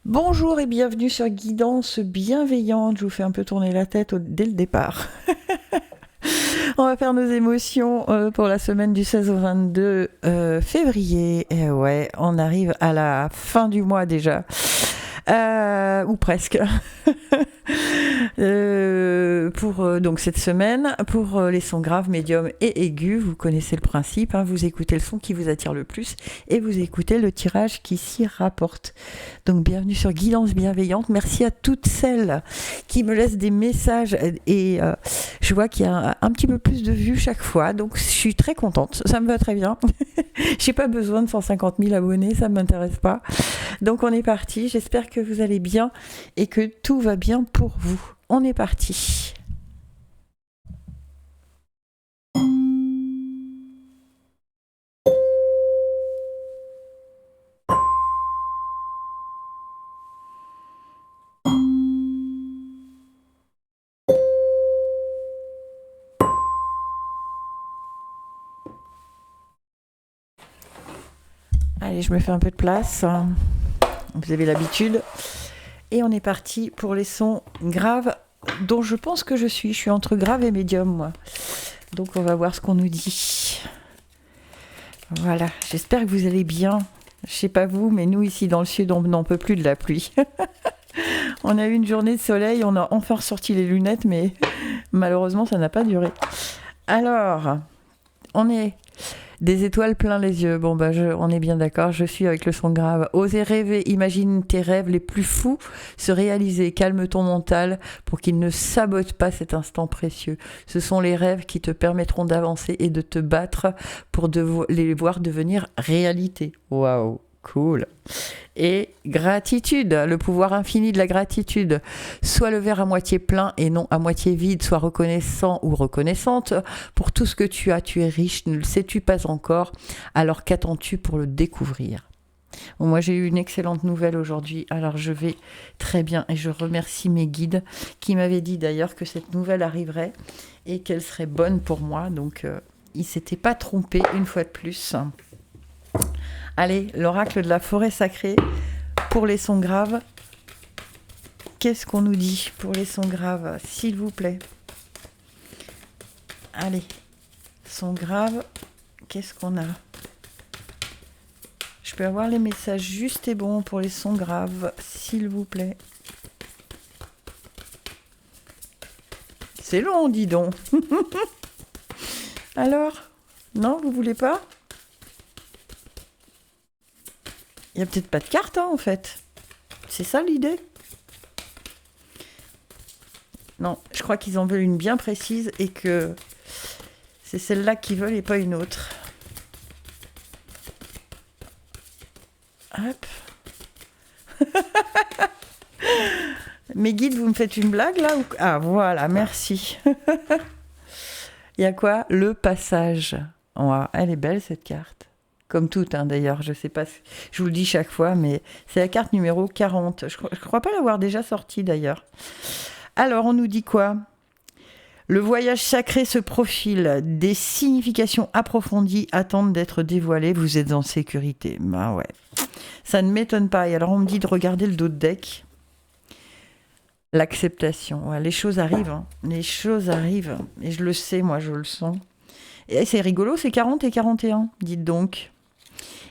Bonjour et bienvenue sur Guidance Bienveillante. Je vous fais un peu tourner la tête dès le départ. On va faire nos émotions pour la semaine du 16 au 22 février. Et ouais, on arrive à la fin du mois déjà. Ou presque. Pour donc cette semaine, pour les sons graves, médiums et aigus, vous connaissez le principe, hein, vous écoutez le son qui vous attire le plus et vous écoutez le tirage qui s'y rapporte. Donc bienvenue sur Guidance Bienveillante. Merci à toutes celles qui me laissent des messages et je vois qu'il y a un petit peu plus de vues chaque fois, donc je suis très contente, ça me va très bien. J'ai pas besoin de 150 000 abonnés, ça ne m'intéresse pas. Donc on est parti, j'espère que vous allez bien et que tout va bien pour vous. On est parti. Allez, je me fais un peu de place. Vous avez l'habitude. Et on est parti pour les sons graves dont je pense que je suis. Je suis entre grave et médium, moi. Donc on va voir ce qu'on nous dit. Voilà, j'espère que vous allez bien. Je sais pas vous, mais nous ici dans le sud, on n'en peut plus de la pluie. On a eu une journée de soleil, on a enfin ressorti les lunettes, mais malheureusement ça n'a pas duré. Alors, on est des étoiles plein les yeux. Bon, on est bien d'accord, je suis avec le son grave. Osez rêver, imagine tes rêves les plus fous se réaliser. Calme ton mental pour qu'il ne sabote pas cet instant précieux. Ce sont les rêves qui te permettront d'avancer et de te battre pour les voir devenir réalité. Waouh, cool. Et gratitude, le pouvoir infini de la gratitude. Sois le verre à moitié plein et non à moitié vide. Sois reconnaissant ou reconnaissante pour tout ce que tu as. Tu es riche, ne le sais-tu pas encore? Alors qu'attends-tu pour le découvrir? Bon, moi j'ai eu une excellente nouvelle aujourd'hui, alors je vais très bien et je remercie mes guides qui m'avaient dit d'ailleurs que cette nouvelle arriverait et qu'elle serait bonne pour moi. Donc ils ne s'étaient pas trompés une fois de plus. Allez, l'oracle de la forêt sacrée pour les sons graves. Qu'est-ce qu'on nous dit pour les sons graves, s'il vous plaît? Allez, sons graves, qu'est-ce qu'on a? Je peux avoir les messages justes et bons pour les sons graves, s'il vous plaît. C'est long, dis donc. Alors? Non, vous voulez pas? Il n'y a peut-être pas de carte, hein, en fait. C'est ça l'idée? Non, je crois qu'ils en veulent une bien précise et que c'est celle-là qu'ils veulent et pas une autre. Hop. Mes guides, vous me faites une blague là ou... Ah voilà, merci. Il y a quoi? Le passage. Ouais, elle est belle cette carte. Comme toutes, hein, d'ailleurs, je sais pas, je vous le dis chaque fois, mais c'est la carte numéro 40. Je crois pas l'avoir déjà sortie d'ailleurs. Alors, on nous dit quoi? Le voyage sacré se profile. Des significations approfondies attendent d'être dévoilées. Vous êtes en sécurité. Bah ouais. Ça ne m'étonne pas. Et alors, on me dit de regarder le dos de deck. L'acceptation. Ouais, les choses arrivent. Hein. Les choses arrivent. Et je le sais, moi, je le sens. Et c'est rigolo, c'est 40 et 41, dites donc.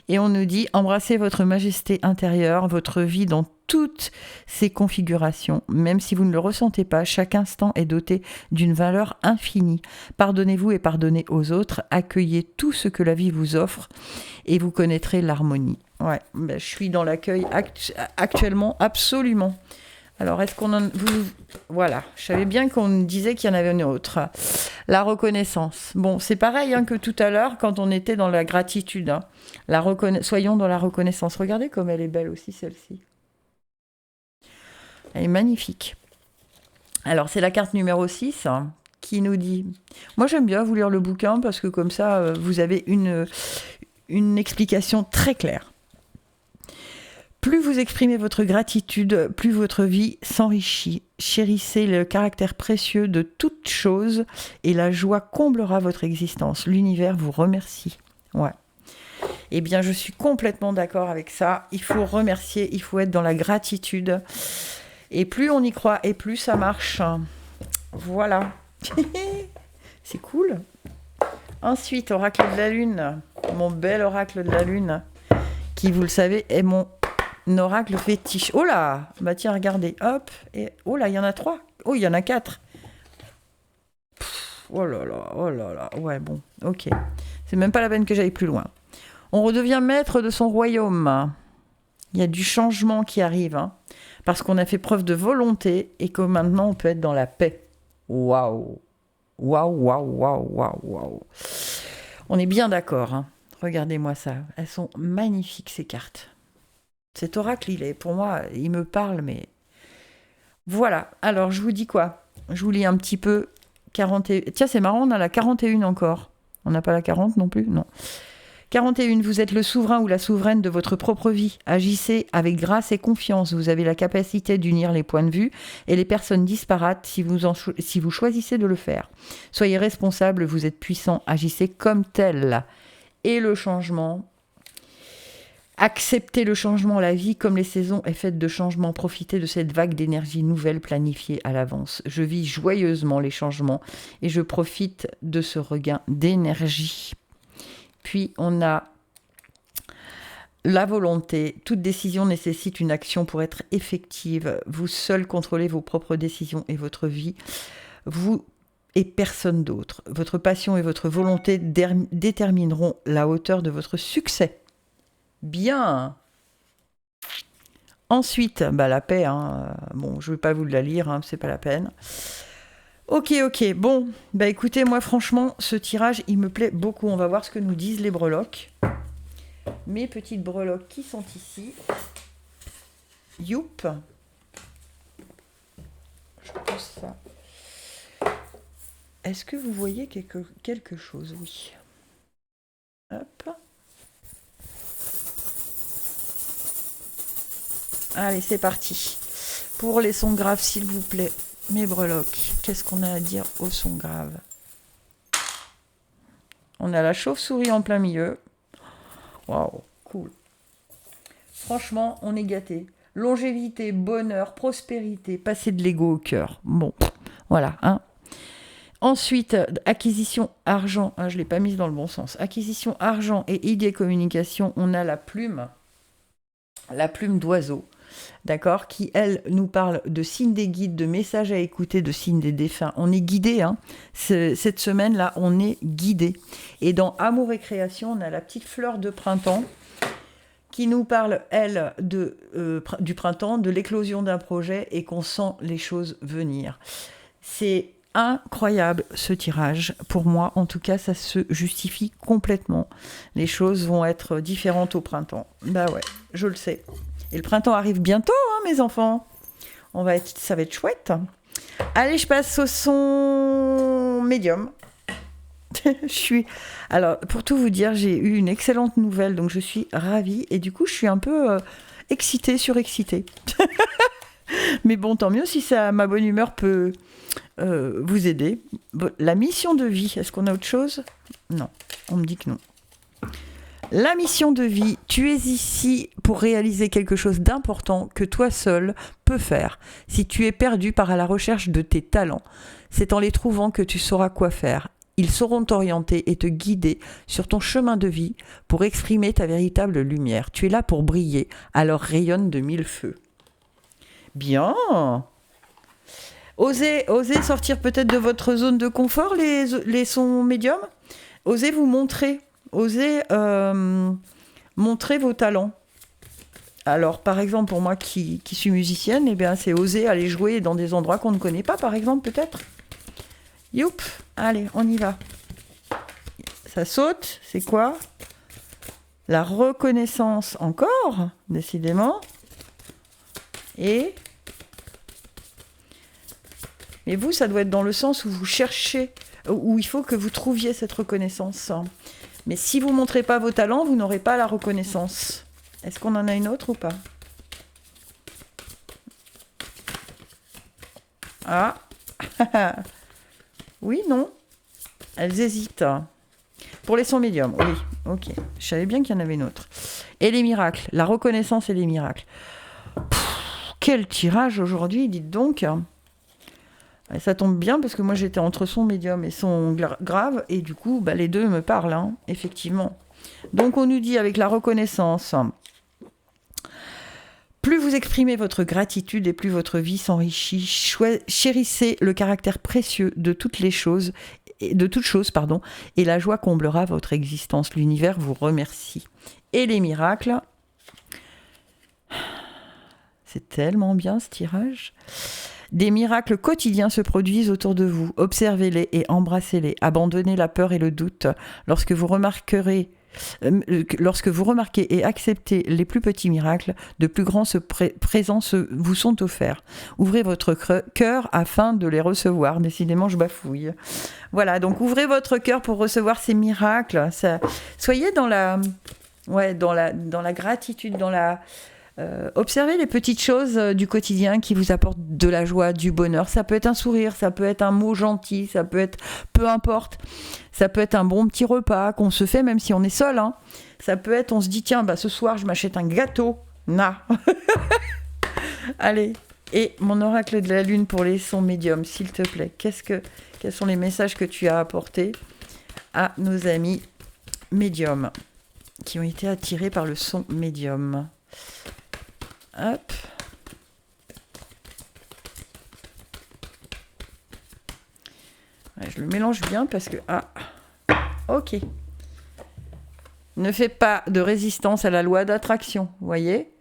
Et on nous dit, embrassez votre majesté intérieure, votre vie dans toutes ses configurations. Même si vous ne le ressentez pas, chaque instant est doté d'une valeur infinie. Pardonnez-vous et pardonnez aux autres. Accueillez tout ce que la vie vous offre et vous connaîtrez l'harmonie. Ouais, je suis dans l'accueil actuellement, absolument. Alors, est-ce qu'on en... Voilà, je savais bien qu'on disait qu'il y en avait une autre. La reconnaissance. Bon, c'est pareil hein, que tout à l'heure quand on était dans la gratitude. Hein. Soyons dans la reconnaissance. Regardez comme elle est belle aussi, celle-ci. Elle est magnifique. Alors, c'est la carte numéro 6 hein, qui nous dit... Moi, j'aime bien vous lire le bouquin parce que comme ça, vous avez une explication très claire. Plus vous exprimez votre gratitude, plus votre vie s'enrichit. Chérissez le caractère précieux de toute chose et la joie comblera votre existence. L'univers vous remercie. Ouais. Eh bien, je suis complètement d'accord avec ça. Il faut remercier, il faut être dans la gratitude. Et plus on y croit, et plus ça marche. Voilà. C'est cool. Ensuite, oracle de la lune. Mon bel oracle de la lune, qui, vous le savez, est mon oracle fétiche. Oh là! Bah tiens, regardez. Hop. Et oh là, il y en a 3. Oh, il y en a 4. Oh là là, oh là là. Ouais, bon, ok. C'est même pas la peine que j'aille plus loin. On redevient maître de son royaume. Il y a du changement qui arrive, hein, parce qu'on a fait preuve de volonté et que maintenant on peut être dans la paix. Waouh! Waouh, waouh, waouh, waouh, waouh. On est bien d'accord, hein. Regardez-moi ça. Elles sont magnifiques, ces cartes. Cet oracle, pour moi, il me parle, mais... Voilà. Alors, je vous dis quoi? Je vous lis un petit peu. 40 et... Tiens, c'est marrant, on a la 41 encore. On n'a pas la 40 non plus? Non. 41, vous êtes le souverain ou la souveraine de votre propre vie. Agissez avec grâce et confiance. Vous avez la capacité d'unir les points de vue et les personnes disparates si vous choisissez de le faire. Soyez responsable, vous êtes puissant, agissez comme tel. Et le changement, acceptez le changement. La vie, comme les saisons, est faite de changements. Profitez de cette vague d'énergie nouvelle planifiée à l'avance. Je vis joyeusement les changements et je profite de ce regain d'énergie. Puis, on a la volonté. Toute décision nécessite une action pour être effective. Vous seul contrôlez vos propres décisions et votre vie. Vous et personne d'autre. Votre passion et votre volonté détermineront la hauteur de votre succès. Bien. Ensuite, la paix. Hein. Bon, je ne vais pas vous la lire, hein, c'est pas la peine. Ok. Bon, écoutez, moi, franchement, ce tirage, il me plaît beaucoup. On va voir ce que nous disent les breloques. Mes petites breloques qui sont ici. Youp. Je pose ça. Est-ce que vous voyez quelque chose? Oui. Hop. Allez, c'est parti. Pour les sons graves, s'il vous plaît. Mes breloques, qu'est-ce qu'on a à dire au son grave? On a la chauve-souris en plein milieu. Waouh, cool. Franchement, on est gâtés. Longévité, bonheur, prospérité, passer de l'ego au cœur. Bon, voilà. Hein. Ensuite, acquisition argent. Ah, je ne l'ai pas mise dans le bon sens. Acquisition argent et idée communication. On a la plume d'oiseau. D'accord, qui, elle, nous parle de signes des guides, de messages à écouter, de signes des défunts. On est guidé, hein. Cette semaine-là, on est guidé. Et dans Amour et création, on a la petite fleur de printemps qui nous parle, elle, du printemps, de l'éclosion d'un projet et qu'on sent les choses venir. C'est incroyable, ce tirage. Pour moi, en tout cas, ça se justifie complètement. Les choses vont être différentes au printemps. Bah ouais, je le sais. Et le printemps arrive bientôt, hein, mes enfants. Ça va être chouette. Allez, je passe au son médium. Alors, pour tout vous dire, j'ai eu une excellente nouvelle, donc je suis ravie. Et du coup, je suis un peu surexcitée. Mais bon, tant mieux si ma bonne humeur peut vous aider. La mission de vie, est-ce qu'on a autre chose? Non, on me dit que non. La mission de vie, tu es ici pour réaliser quelque chose d'important que toi seul peux faire. Si tu es perdu par à la recherche de tes talents, c'est en les trouvant que tu sauras quoi faire. Ils sauront t'orienter et te guider sur ton chemin de vie pour exprimer ta véritable lumière. Tu es là pour briller, alors rayonne de mille feux. Bien. Osez sortir peut-être de votre zone de confort, les sons médiums. Osez vous montrer. Osez montrer vos talents. Alors, par exemple, pour moi qui suis musicienne, eh bien, c'est oser aller jouer dans des endroits qu'on ne connaît pas, par exemple, peut-être. Youp, allez, on y va. Ça saute, c'est quoi? La reconnaissance encore, décidément. Mais vous, ça doit être dans le sens où vous cherchez, où il faut que vous trouviez cette reconnaissance. Mais si vous ne montrez pas vos talents, vous n'aurez pas la reconnaissance. Est-ce qu'on en a une autre ou pas? Ah. Oui, non. Elles hésitent. Pour les sons médiums, oui. Ok, je savais bien qu'il y en avait une autre. Et les miracles, la reconnaissance et les miracles. Quel tirage aujourd'hui, dites donc. Et ça tombe bien parce que moi j'étais entre son médium et son grave, et du coup les deux me parlent, hein, effectivement. Donc on nous dit avec la reconnaissance, plus vous exprimez votre gratitude et plus votre vie s'enrichit. Chérissez le caractère précieux de toutes choses, et la joie comblera votre existence. L'univers vous remercie. Et les miracles, c'est tellement bien ce tirage. Des miracles quotidiens se produisent autour de vous. Observez-les et embrassez-les. Abandonnez la peur et le doute. Lorsque vous remarquez et acceptez les plus petits miracles, de plus grands présents vous sont offerts. Ouvrez votre cœur afin de les recevoir. Décidément, je bafouille. Voilà, donc ouvrez votre cœur pour recevoir ces miracles. Soyez dans la gratitude, observez les petites choses du quotidien qui vous apportent de la joie, du bonheur. Ça peut être un sourire, ça peut être un mot gentil, ça peut être, peu importe, ça peut être un bon petit repas qu'on se fait même si on est seul, hein. Ça peut être, on se dit tiens, ce soir je m'achète un gâteau. Allez, et mon oracle de la lune pour les sons médiums, s'il te plaît. Quels sont les messages que tu as apportés à nos amis médiums qui ont été attirés par le son médium? Hop. Ouais, je le mélange bien parce que... Ah, ok. Ne faites pas de résistance à la loi d'attraction, vous voyez?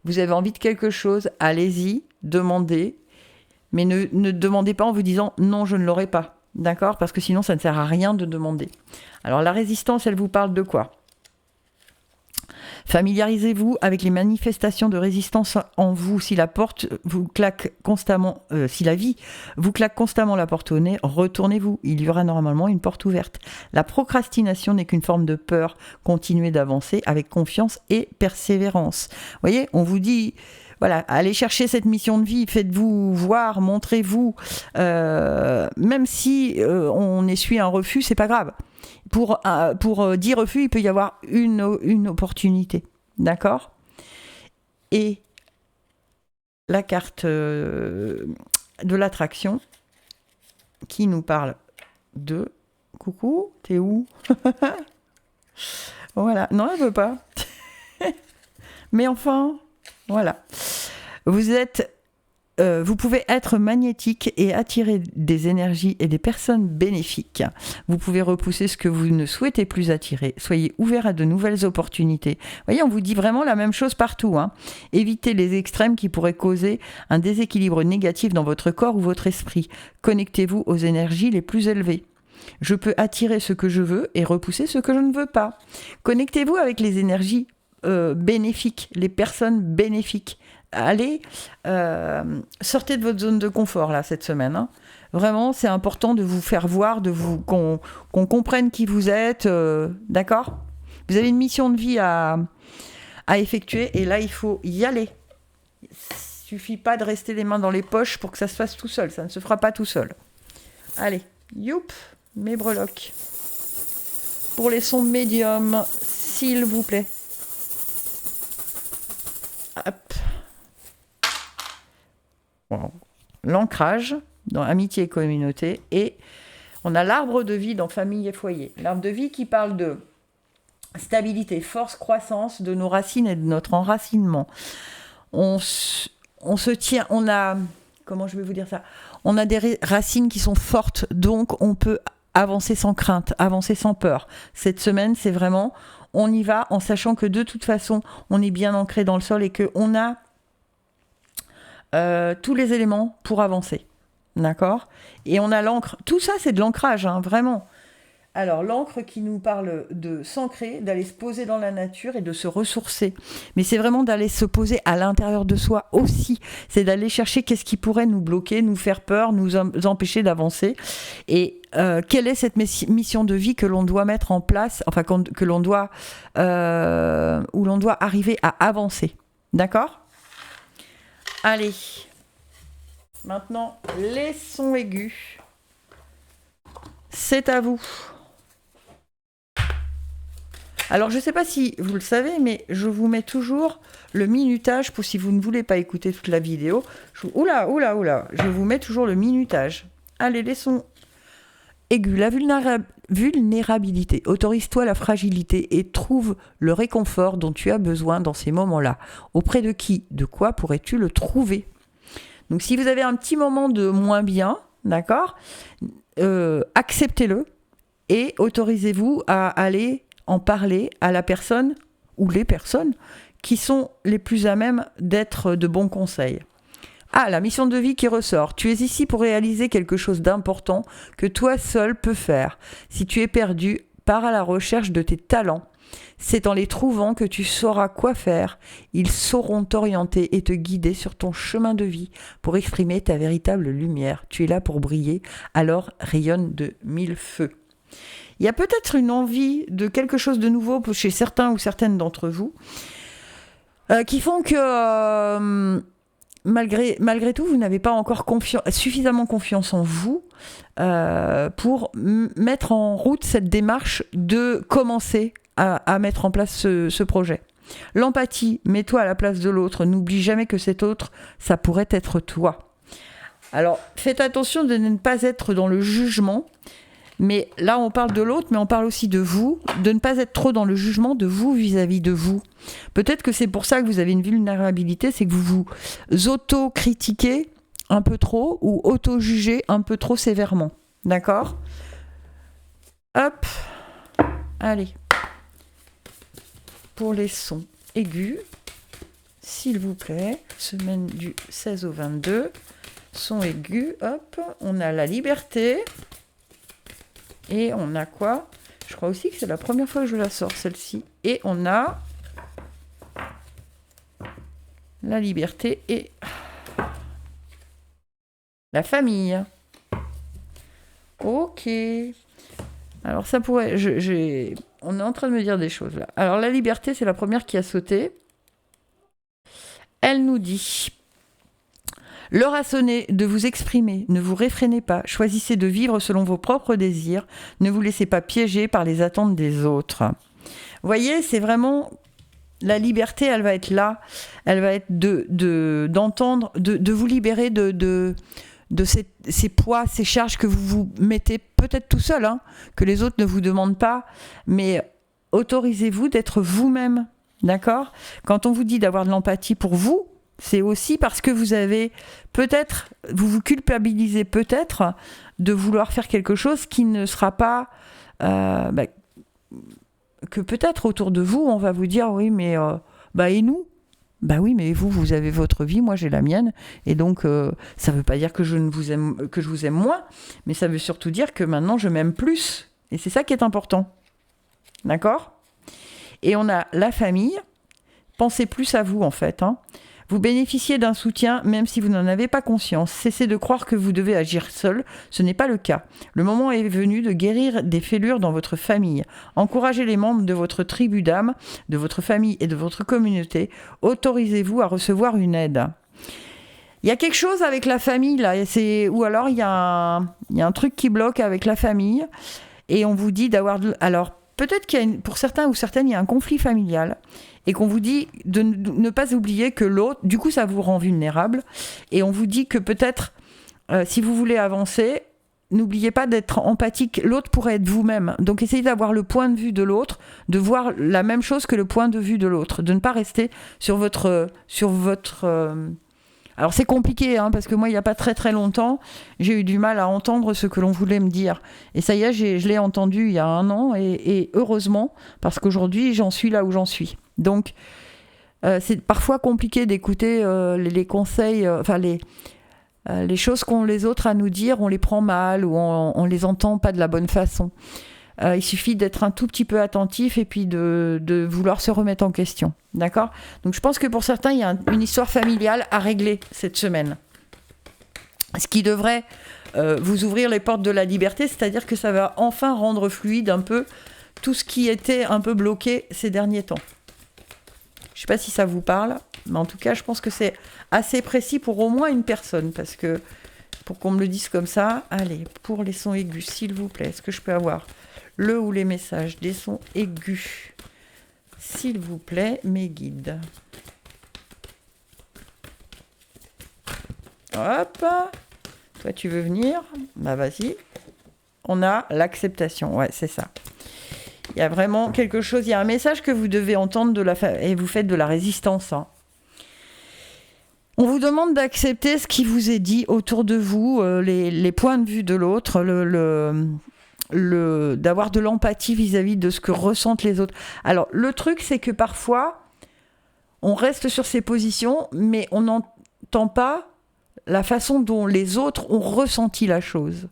Vous avez envie de quelque chose, allez-y, demandez. Mais ne demandez pas en vous disant « non, je ne l'aurai pas ». D'accord? Parce que sinon, ça ne sert à rien de demander. Alors, la résistance, elle vous parle de quoi? Familiarisez-vous avec les manifestations de résistance en vous. Si la porte vous claque constamment, si la vie vous claque constamment la porte au nez, retournez-vous. Il y aura normalement une porte ouverte. La procrastination n'est qu'une forme de peur. Continuez d'avancer avec confiance et persévérance. Vous voyez, on vous dit, voilà, allez chercher cette mission de vie, faites-vous voir, montrez-vous. Même si on essuie un refus, c'est pas grave. Pour 10 refus, il peut y avoir une opportunité. D'accord? Et la carte de l'attraction qui nous parle de... Coucou, t'es où? Voilà. Non, elle veut pas. Mais enfin, voilà. Vous pouvez être magnétique et attirer des énergies et des personnes bénéfiques. Vous pouvez repousser ce que vous ne souhaitez plus attirer. Soyez ouvert à de nouvelles opportunités. Vous voyez, on vous dit vraiment la même chose partout, hein. Évitez les extrêmes qui pourraient causer un déséquilibre négatif dans votre corps ou votre esprit. Connectez-vous aux énergies les plus élevées. Je peux attirer ce que je veux et repousser ce que je ne veux pas. Connectez-vous avec les énergies bénéfiques, les personnes bénéfiques. Allez, sortez de votre zone de confort là cette semaine, hein. Vraiment, c'est important de vous faire voir, qu'on comprenne qui vous êtes, d'accord? Vous avez une mission de vie à effectuer et là, il faut y aller. Il suffit pas de rester les mains dans les poches pour que ça se fasse tout seul. Ça ne se fera pas tout seul. Allez, youp, mes breloques. Pour les sons médiums, s'il vous plaît. Hop. Wow. L'ancrage dans amitié et communauté, et on a l'arbre de vie dans famille et foyer. L'arbre de vie qui parle de stabilité, force, croissance de nos racines et de notre enracinement. On se tient, on a, comment je vais vous dire ça, on a des racines qui sont fortes, donc on peut avancer sans crainte, avancer sans peur. Cette semaine, c'est vraiment, on y va en sachant que de toute façon, on est bien ancré dans le sol et qu'on a tous les éléments pour avancer. D'accord? Et on a l'encre. Tout ça, c'est de l'ancrage, hein, vraiment. Alors, l'encre qui nous parle de s'ancrer, d'aller se poser dans la nature et de se ressourcer. Mais c'est vraiment d'aller se poser à l'intérieur de soi aussi. C'est d'aller chercher qu'est-ce qui pourrait nous bloquer, nous faire peur, nous empêcher d'avancer. Et quelle est cette mission de vie que l'on doit mettre en place, enfin, où l'on doit arriver à avancer. D'accord? Allez. Maintenant, les sons aigus. C'est à vous. Alors, je ne sais pas si vous le savez, mais je vous mets toujours le minutage pour si vous ne voulez pas écouter toute la vidéo. Oula, je vous mets toujours le minutage. Allez, les sons aigus. La vulnérabilité. Autorise-toi la fragilité et trouve le réconfort dont tu as besoin dans ces moments-là. Auprès de qui, de quoi pourrais-tu le trouver? Donc, si vous avez un petit moment de moins bien, d'accord, acceptez-le et autorisez-vous à aller en parler à la personne ou les personnes qui sont les plus à même d'être de bons conseils. Ah, la mission de vie qui ressort. Tu es ici pour réaliser quelque chose d'important que toi seul peux faire. Si tu es perdu, pars à la recherche de tes talents. C'est en les trouvant que tu sauras quoi faire. Ils sauront t'orienter et te guider sur ton chemin de vie pour exprimer ta véritable lumière. Tu es là pour briller, alors rayonne de mille feux. Il y a peut-être une envie de quelque chose de nouveau chez certains ou certaines d'entre vous qui font que malgré tout, vous n'avez pas encore suffisamment confiance en vous pour mettre en route cette démarche de commencer à mettre en place ce projet. L'empathie, mets-toi à la place de l'autre. N'oublie jamais que cet autre, ça pourrait être toi. Alors, faites attention de ne pas être dans le jugement. Mais là, on parle de l'autre, mais on parle aussi de vous, de ne pas être trop dans le jugement de vous vis-à-vis de vous. Peut-être que c'est pour ça que vous avez une vulnérabilité, c'est que vous vous auto-critiquez un peu trop ou auto-jugez un peu trop sévèrement. D'accord ? Hop, allez. Pour les sons aigus, s'il vous plaît, semaine du 16 au 22, son aigu, hop, on a la liberté. Et on a quoi? Je crois aussi que c'est la première fois que je la sors, celle-ci. Et on a la liberté et la famille. Ok. Alors ça pourrait... On est en train de me dire des choses là. Alors la liberté, c'est la première qui a sauté. Elle nous dit... L'heure a sonné de vous exprimer, ne vous réfrénez pas, choisissez de vivre selon vos propres désirs, ne vous laissez pas piéger par les attentes des autres. Vous voyez, c'est vraiment... La liberté, elle va être là, elle va être d'entendre, de vous libérer de ces poids, ces charges que vous vous mettez peut-être tout seul, hein, que les autres ne vous demandent pas, mais autorisez-vous d'être vous-même, d'accord ? Quand on vous dit d'avoir de l'empathie pour vous, c'est aussi parce que vous avez peut-être, vous vous culpabilisez peut-être de vouloir faire quelque chose qui ne sera pas... que peut-être autour de vous, on va vous dire, oui, mais et nous ? Bah oui, mais vous avez votre vie, moi j'ai la mienne, et donc ça veut pas dire que je vous aime moins, mais ça veut surtout dire que maintenant je m'aime plus, et c'est ça qui est important, d'accord ? Et on a la famille, pensez plus à vous en fait, hein. Vous bénéficiez d'un soutien même si vous n'en avez pas conscience. Cessez de croire que vous devez agir seul, ce n'est pas le cas. Le moment est venu de guérir des fêlures dans votre famille. Encouragez les membres de votre tribu d'âme, de votre famille et de votre communauté. Autorisez-vous à recevoir une aide. Il y a quelque chose avec la famille là, ou alors il y a un truc qui bloque avec la famille et on vous dit d'avoir... Alors peut-être pour certains ou certaines, il y a un conflit familial et qu'on vous dit de ne pas oublier que l'autre, du coup ça vous rend vulnérable, et on vous dit que peut-être, si vous voulez avancer, n'oubliez pas d'être empathique, l'autre pourrait être vous-même, donc essayez d'avoir le point de vue de l'autre, de voir la même chose que le point de vue de l'autre, de ne pas rester sur votre Alors c'est compliqué, hein, parce que moi, il n'y a pas très très longtemps, j'ai eu du mal à entendre ce que l'on voulait me dire. Et ça y est, je l'ai entendu il y a 1 an, et heureusement, parce qu'aujourd'hui, j'en suis là où j'en suis. Donc, c'est parfois compliqué d'écouter les conseils, les choses qu'ont les autres à nous dire, on les prend mal, ou on les entend pas de la bonne façon. Il suffit d'être un tout petit peu attentif et puis de vouloir se remettre en question. D'accord ? Donc je pense que pour certains, il y a une histoire familiale à régler cette semaine. Ce qui devrait vous ouvrir les portes de la liberté, c'est-à-dire que ça va enfin rendre fluide un peu tout ce qui était un peu bloqué ces derniers temps. Je ne sais pas si ça vous parle, mais en tout cas, je pense que c'est assez précis pour au moins une personne, parce que pour qu'on me le dise comme ça, allez, pour les sons aigus, s'il vous plaît, est-ce que je peux avoir le ou les messages des sons aigus s'il vous plaît, mes guides. Hop. Toi, tu veux venir? Bah, vas-y. On a l'acceptation. Ouais, c'est ça. Il y a vraiment quelque chose, il y a un message que vous devez entendre et vous faites de la résistance. Hein. On vous demande d'accepter ce qui vous est dit autour de vous, les points de vue de l'autre, d'avoir de l'empathie vis-à-vis de ce que ressentent les autres. Alors, le truc, c'est que parfois, on reste sur ses positions, mais on n'entend pas la façon dont les autres ont ressenti la chose.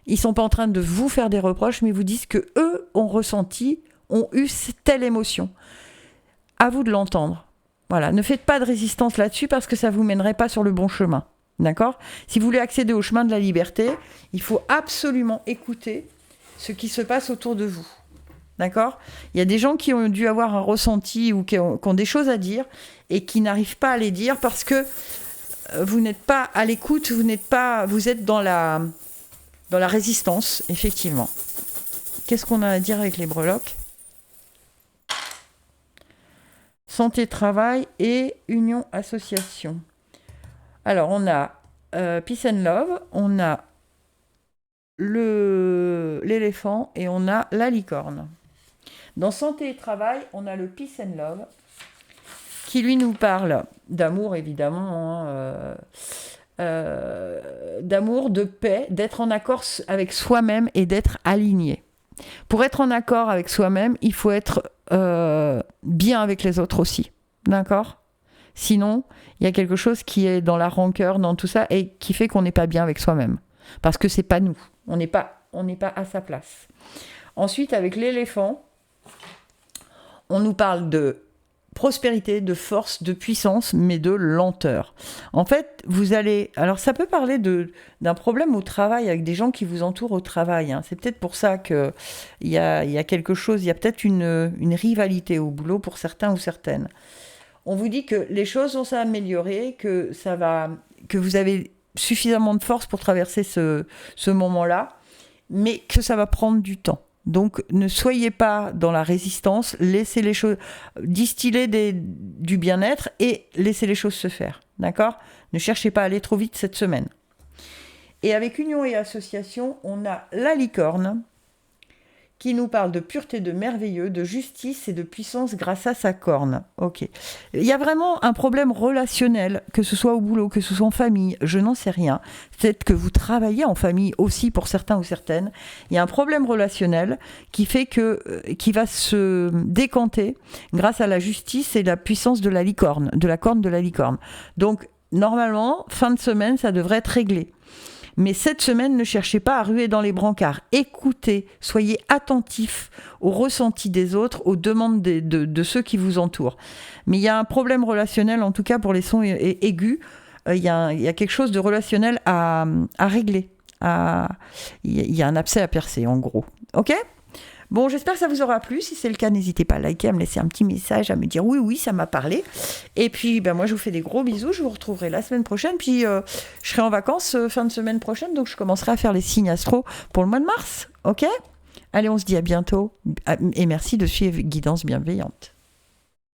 Ils sont pas en train de vous faire des reproches, mais ils vous disent que eux ont ressenti, ont eu telle émotion. À vous de l'entendre. Voilà, ne faites pas de résistance là-dessus parce que ça vous mènerait pas sur le bon chemin. D'accord ? Si vous voulez accéder au chemin de la liberté, il faut absolument écouter ce qui se passe autour de vous. D'accord ? Il y a des gens qui ont dû avoir un ressenti ou qui ont des choses à dire et qui n'arrivent pas à les dire parce que vous n'êtes pas à l'écoute, vous êtes dans la résistance, effectivement. Qu'est-ce qu'on a à dire avec les breloques ? Santé, travail et union, association. Alors, on a Peace and Love, on a l'éléphant et on a la licorne. Dans Santé et Travail, on a le Peace and Love qui, lui, nous parle d'amour, évidemment, d'amour, de paix, d'être en accord avec soi-même et d'être aligné. Pour être en accord avec soi-même, il faut être bien avec les autres aussi. D'accord ? Sinon, il y a quelque chose qui est dans la rancœur, dans tout ça, et qui fait qu'on n'est pas bien avec soi-même. Parce que c'est pas nous. On n'est pas à sa place. Ensuite, avec l'éléphant, on nous parle de prospérité, de force, de puissance, mais de lenteur. En fait, alors ça peut parler d'un problème au travail, avec des gens qui vous entourent au travail. Hein. C'est peut-être pour ça qu'il y a quelque chose, il y a peut-être une rivalité au boulot pour certains ou certaines. On vous dit que les choses vont s'améliorer, que vous avez suffisamment de force pour traverser ce moment-là, mais que ça va prendre du temps. Donc, ne soyez pas dans la résistance, laissez les choses, distiller du bien-être et laissez les choses se faire, d'accord ? Ne cherchez pas à aller trop vite cette semaine. Et avec union et association, on a la licorne qui nous parle de pureté, de merveilleux, de justice et de puissance grâce à sa corne. Ok. Il y a vraiment un problème relationnel, que ce soit au boulot, que ce soit en famille, je n'en sais rien. Peut-être que vous travaillez en famille aussi pour certains ou certaines. Il y a un problème relationnel qui va se décanter grâce à la justice et la puissance de la corne de la licorne. Donc, normalement, fin de semaine, ça devrait être réglé. Mais cette semaine, ne cherchez pas à ruer dans les brancards. Écoutez, soyez attentifs aux ressentis des autres, aux demandes de ceux qui vous entourent. Mais il y a un problème relationnel, en tout cas pour les sons aigus. Il y a quelque chose de relationnel à régler. Il y a un abcès à percer, en gros. Ok ? Bon, j'espère que ça vous aura plu. Si c'est le cas, n'hésitez pas à liker, à me laisser un petit message, à me dire oui, ça m'a parlé. Et puis, moi, je vous fais des gros bisous. Je vous retrouverai la semaine prochaine. Puis, je serai en vacances fin de semaine prochaine. Donc, je commencerai à faire les signes astro pour le mois de mars. OK ? Allez, on se dit à bientôt. Et merci de suivre Guidance Bienveillante.